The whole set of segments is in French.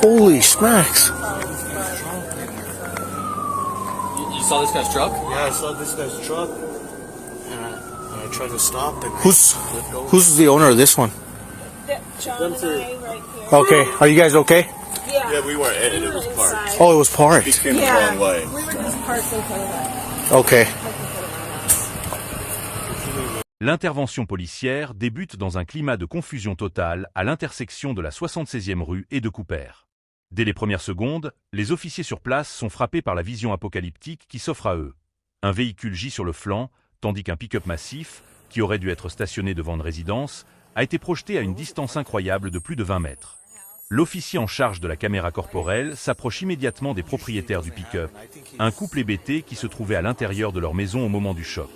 Holy smacks. You saw this guy's truck? Yeah, I saw this guy's truck. And I tried to stop him. Who's the owner of this one? John and I right here. Okay, are you guys okay? Yeah. Yeah, we weren't in it. It was parked. Oh, it was parked. We came the Yeah. wrong way. We were just parked in front of that. Okay. L'intervention policière débute dans un climat de confusion totale à l'intersection de la 76e rue et de Cooper. Dès les premières secondes, les officiers sur place sont frappés par la vision apocalyptique qui s'offre à eux. Un véhicule gît sur le flanc, tandis qu'un pick-up massif, qui aurait dû être stationné devant une résidence, a été projeté à une distance incroyable de plus de 20 mètres. L'officier en charge de la caméra corporelle s'approche immédiatement des propriétaires du pick-up, un couple hébété qui se trouvait à l'intérieur de leur maison au moment du choc.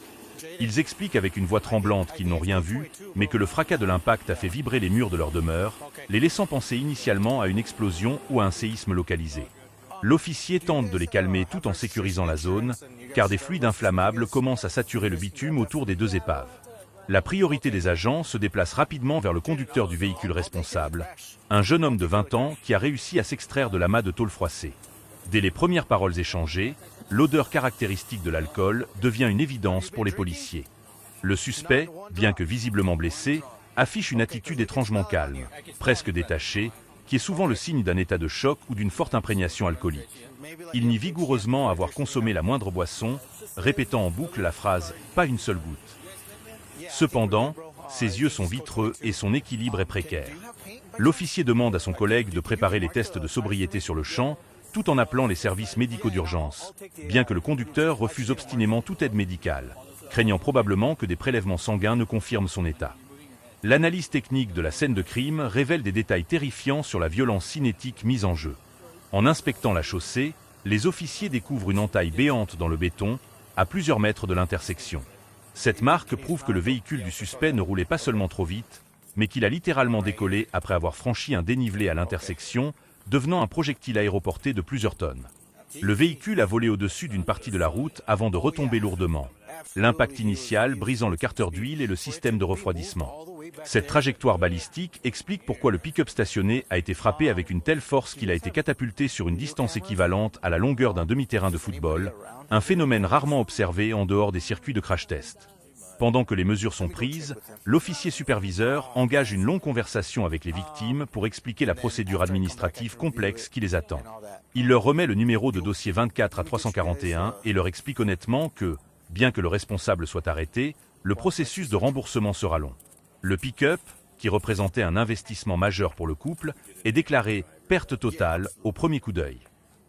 Ils expliquent avec une voix tremblante qu'ils n'ont rien vu, mais que le fracas de l'impact a fait vibrer les murs de leur demeure, les laissant penser initialement à une explosion ou à un séisme localisé. L'officier tente de les calmer tout en sécurisant la zone, car des fluides inflammables commencent à saturer le bitume autour des deux épaves. La priorité des agents se déplace rapidement vers le conducteur du véhicule responsable, un jeune homme de 20 ans qui a réussi à s'extraire de l'amas de tôle froissée. Dès les premières paroles échangées, l'odeur caractéristique de l'alcool devient une évidence pour les policiers. Le suspect, bien que visiblement blessé, affiche une attitude étrangement calme, presque détachée, qui est souvent le signe d'un état de choc ou d'une forte imprégnation alcoolique. Il nie vigoureusement avoir consommé la moindre boisson, répétant en boucle la phrase « pas une seule goutte ». Cependant, ses yeux sont vitreux et son équilibre est précaire. L'officier demande à son collègue de préparer les tests de sobriété sur le champ, tout en appelant les services médicaux d'urgence, bien que le conducteur refuse obstinément toute aide médicale, craignant probablement que des prélèvements sanguins ne confirment son état. L'analyse technique de la scène de crime révèle des détails terrifiants sur la violence cinétique mise en jeu. En inspectant la chaussée, les officiers découvrent une entaille béante dans le béton, à plusieurs mètres de l'intersection. Cette marque prouve que le véhicule du suspect ne roulait pas seulement trop vite, mais qu'il a littéralement décollé après avoir franchi un dénivelé à l'intersection, devenant un projectile aéroporté de plusieurs tonnes. Le véhicule a volé au-dessus d'une partie de la route avant de retomber lourdement. L'impact initial brisant le carter d'huile et le système de refroidissement. Cette trajectoire balistique explique pourquoi le pick-up stationné a été frappé avec une telle force qu'il a été catapulté sur une distance équivalente à la longueur d'un demi-terrain de football, un phénomène rarement observé en dehors des circuits de crash test. Pendant que les mesures sont prises, l'officier superviseur engage une longue conversation avec les victimes pour expliquer la procédure administrative complexe qui les attend. Il leur remet le numéro de dossier 24 à 341 et leur explique honnêtement que, bien que le responsable soit arrêté, le processus de remboursement sera long. Le pick-up, qui représentait un investissement majeur pour le couple, est déclaré « perte totale » au premier coup d'œil.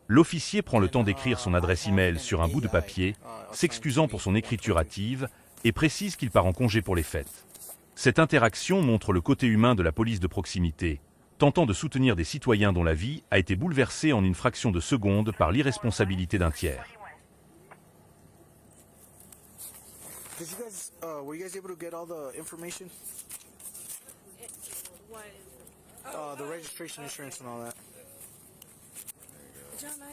L'officier prend le temps d'écrire son adresse e-mail sur un bout de papier, s'excusant pour son écriture hâtive, et précise qu'il part en congé pour les fêtes. Cette interaction montre le côté humain de la police de proximité, tentant de soutenir des citoyens dont la vie a été bouleversée en une fraction de seconde par l'irresponsabilité d'un tiers. Were you guys able to get all the information? The registration, insurance, and all that. John, I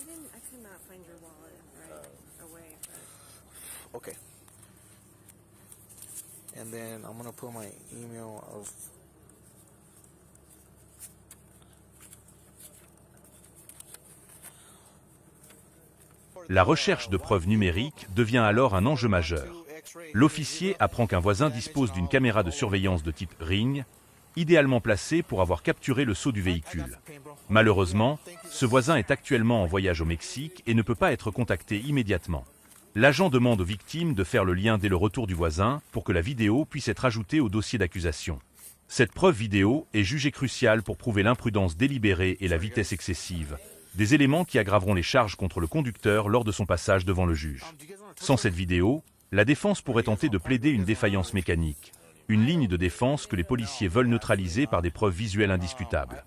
could not find your wallet right away. But... Okay. And then I'm gonna put my email of. La recherche de preuves numériques devient alors un enjeu majeur. L'officier apprend qu'un voisin dispose d'une caméra de surveillance de type Ring, idéalement placée pour avoir capturé le saut du véhicule. Malheureusement, ce voisin est actuellement en voyage au Mexique et ne peut pas être contacté immédiatement. L'agent demande aux victimes de faire le lien dès le retour du voisin pour que la vidéo puisse être ajoutée au dossier d'accusation. Cette preuve vidéo est jugée cruciale pour prouver l'imprudence délibérée et la vitesse excessive, des éléments qui aggraveront les charges contre le conducteur lors de son passage devant le juge. Sans cette vidéo, la défense pourrait tenter de plaider une défaillance mécanique, une ligne de défense que les policiers veulent neutraliser par des preuves visuelles indiscutables.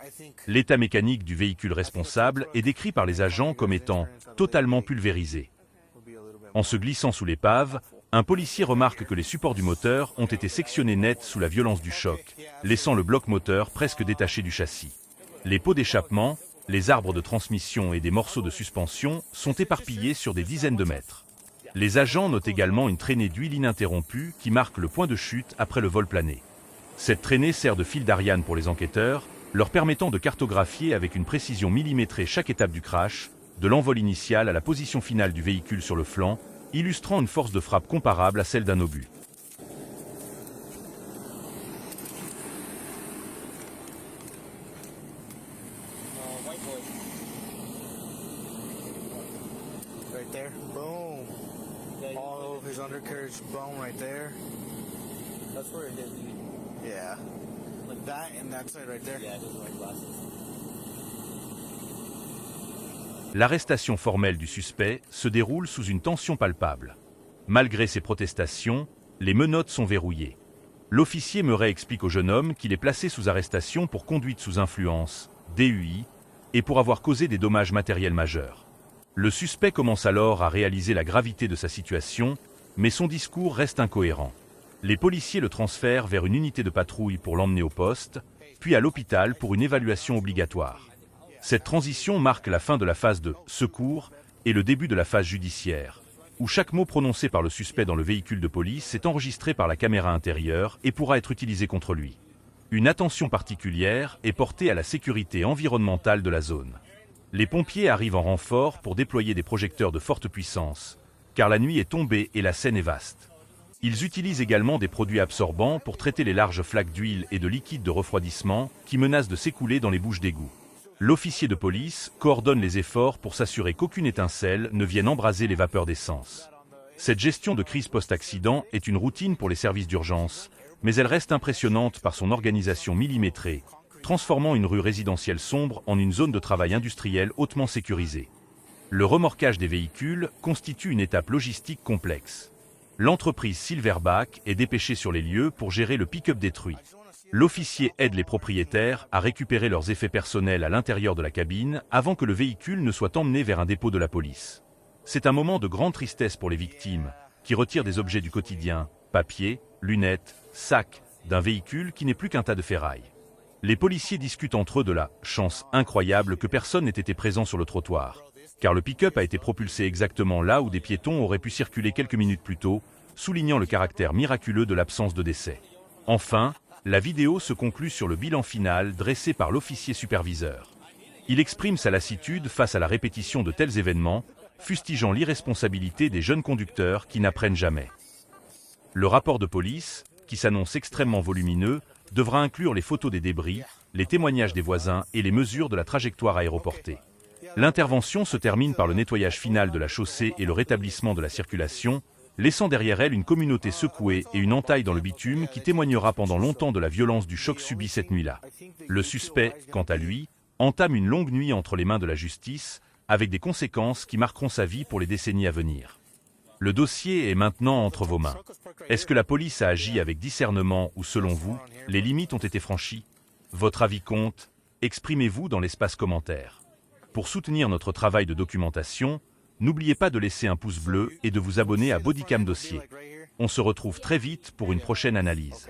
L'état mécanique du véhicule responsable est décrit par les agents comme étant totalement pulvérisé. En se glissant sous l'épave, un policier remarque que les supports du moteur ont été sectionnés net sous la violence du choc, laissant le bloc moteur presque détaché du châssis. Les pots d'échappement, les arbres de transmission et des morceaux de suspension sont éparpillés sur des dizaines de mètres. Les agents notent également une traînée d'huile ininterrompue qui marque le point de chute après le vol plané. Cette traînée sert de fil d'Ariane pour les enquêteurs, leur permettant de cartographier avec une précision millimétrée chaque étape du crash, de l'envol initial à la position finale du véhicule sur le flanc, illustrant une force de frappe comparable à celle d'un obus. White boy. Right there. Boom. All of his undercarriage bone right there. That's where it hit me. Yeah. Like that and that side right there. Yeah, it doesn't like glasses. L'arrestation formelle du suspect se déroule sous une tension palpable. Malgré ses protestations, les menottes sont verrouillées. L'officier Murray explique au jeune homme qu'il est placé sous arrestation pour conduite sous influence, DUI, et pour avoir causé des dommages matériels majeurs. Le suspect commence alors à réaliser la gravité de sa situation, mais son discours reste incohérent. Les policiers le transfèrent vers une unité de patrouille pour l'emmener au poste, puis à l'hôpital pour une évaluation obligatoire. Cette transition marque la fin de la phase de « secours » et le début de la phase judiciaire, où chaque mot prononcé par le suspect dans le véhicule de police est enregistré par la caméra intérieure et pourra être utilisé contre lui. Une attention particulière est portée à la sécurité environnementale de la zone. Les pompiers arrivent en renfort pour déployer des projecteurs de forte puissance, car la nuit est tombée et la scène est vaste. Ils utilisent également des produits absorbants pour traiter les larges flaques d'huile et de liquide de refroidissement qui menacent de s'écouler dans les bouches d'égout. L'officier de police coordonne les efforts pour s'assurer qu'aucune étincelle ne vienne embraser les vapeurs d'essence. Cette gestion de crise post-accident est une routine pour les services d'urgence, mais elle reste impressionnante par son organisation millimétrée, transformant une rue résidentielle sombre en une zone de travail industriel hautement sécurisée. Le remorquage des véhicules constitue une étape logistique complexe. L'entreprise Silverback est dépêchée sur les lieux pour gérer le pick-up détruit. L'officier aide les propriétaires à récupérer leurs effets personnels à l'intérieur de la cabine avant que le véhicule ne soit emmené vers un dépôt de la police. C'est un moment de grande tristesse pour les victimes, qui retirent des objets du quotidien, papier, lunettes, sacs, d'un véhicule qui n'est plus qu'un tas de ferraille. Les policiers discutent entre eux de la « chance incroyable que personne n'ait été présent sur le trottoir », car le pick-up a été propulsé exactement là où des piétons auraient pu circuler quelques minutes plus tôt, soulignant le caractère miraculeux de l'absence de décès. Enfin, la vidéo se conclut sur le bilan final dressé par l'officier superviseur. Il exprime sa lassitude face à la répétition de tels événements, fustigeant l'irresponsabilité des jeunes conducteurs qui n'apprennent jamais. Le rapport de police, qui s'annonce extrêmement volumineux, devra inclure les photos des débris, les témoignages des voisins et les mesures de la trajectoire aéroportée. L'intervention se termine par le nettoyage final de la chaussée et le rétablissement de la circulation, laissant derrière elle une communauté secouée et une entaille dans le bitume qui témoignera pendant longtemps de la violence du choc subi cette nuit-là. Le suspect, quant à lui, entame une longue nuit entre les mains de la justice, avec des conséquences qui marqueront sa vie pour les décennies à venir. Le dossier est maintenant entre vos mains. Est-ce que la police a agi avec discernement ou, selon vous, les limites ont été franchies? Votre avis compte, exprimez-vous dans l'espace commentaire. Pour soutenir notre travail de documentation, n'oubliez pas de laisser un pouce bleu et de vous abonner à Bodycam Dossier. On se retrouve très vite pour une prochaine analyse.